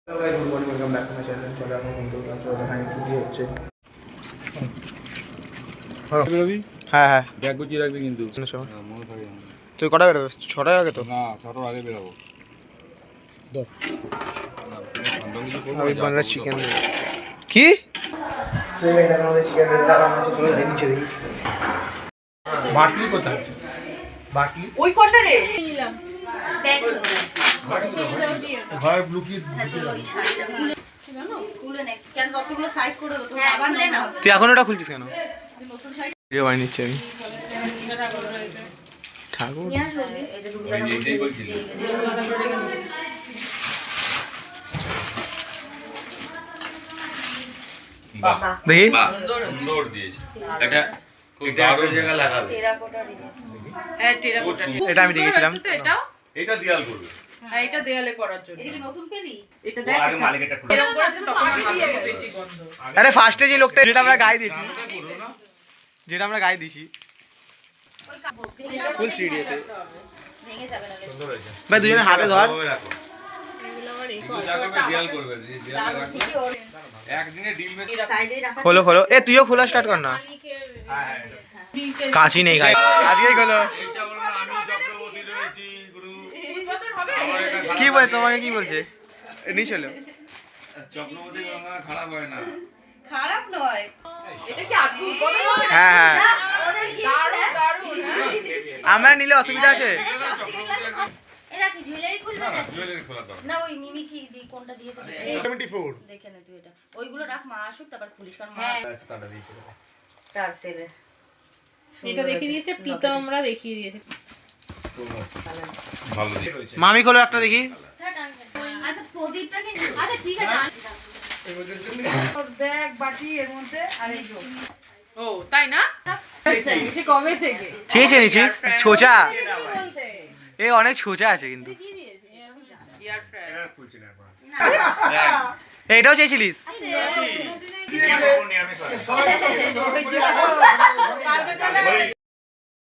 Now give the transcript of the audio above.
Good morning, welcome back to my channel. চলে এখন কিন্তু দেখানি কি হচ্ছে। হ্যাঁ হ্যাঁ, ব্যাগ গুছিয়ে রাখবি কিন্তু। মনে থাকে। তুই কটা বেরোবে? 6টার আগে তো? না, 6টার আগে বেরোবো। চিকেন কি চিকেন বাটলি কোথায় আছে? বাটলি ওই কটা রে ঘরে লুকিয়ে। তুই এখন ওটা খুলছিস কেন? বানিয়ে নিচ্ছি আমি। ঠাকুর দেখি সুন্দর দিয়েছে। এটা খুব দারুণ জায়গা লাগাবে। হ্যাঁ টেরাকোটা। এটা আমি দেখেছিলাম। এটা দেয়াল করবে। হ্যাঁ এটা দেয়ালে করার জন্য। এটা কি নতুন পেলি? এটা দেখ আগে মালিকেরটা খুলে। এরকম করেছে তখন আমি দিয়ে বেশি গন্ধ। আরে ফার্স্টে যে লোকটা যেটা আমরা গায়ে দিয়েছি, যেটা আমরা গায়ে দিয়েছি ফুল থ্রি ডি আছে। ভেঙে যাবে না। সুন্দর হয়েছে। ভাই দুজনে হাতে ধর। দেয়াল করবে। দেয়ালে রাখবে। একদিনে ডিল মে সাইডে রাখা। খোলো খোলো, এ তুইও খোলা স্টার্ট কর না। কাঁচি নেই গায়ে, আজকেই খোলো। এইটা বলো না, আমি চক্রবর্তী রয়েছি গুরু। কি বলে তোমাকে, কি বলছে? নিয়ে চলো। চক্রবর্তী গঙ্গা খারাপ হয় না। খারাপ নয়। এটা কি আজকে উদ্বোধন হবে? হ্যাঁ হ্যাঁ, না, ওদের কি দারুণ দারুণ। আমরা নিলে অসুবিধা আছে? এরা কি জুয়েলারি খুলবে না, নাকি? জুয়েলারি খোলা দরকার। না ওই মিমি কি কোনটা দিয়েছে? 74 দেখে নে তুই এটা। ওইগুলো রাখ, মা আসুক তারপর খুলিস, কারণ মা টাটা দিয়েছে। তার সেলে। এটা দেখিয়ে দিয়েছে, পিতামরা দেখিয়ে দিয়েছে। ভালো দিয়েছে। মামি খোলো একটা দেখি। আচ্ছা প্রদীপটা কি? আচ্ছা ঠিক আছে। ব্যাগ বাটি এর মধ্যে আর এই জো। ও তাই না? সে কবে থেকে চেয়েছে নিছিস? ছোচা, এ অনেক ছোচা আছে কিন্তু। Air fryer. এটাও চেয়েছিলিস? আচ্ছা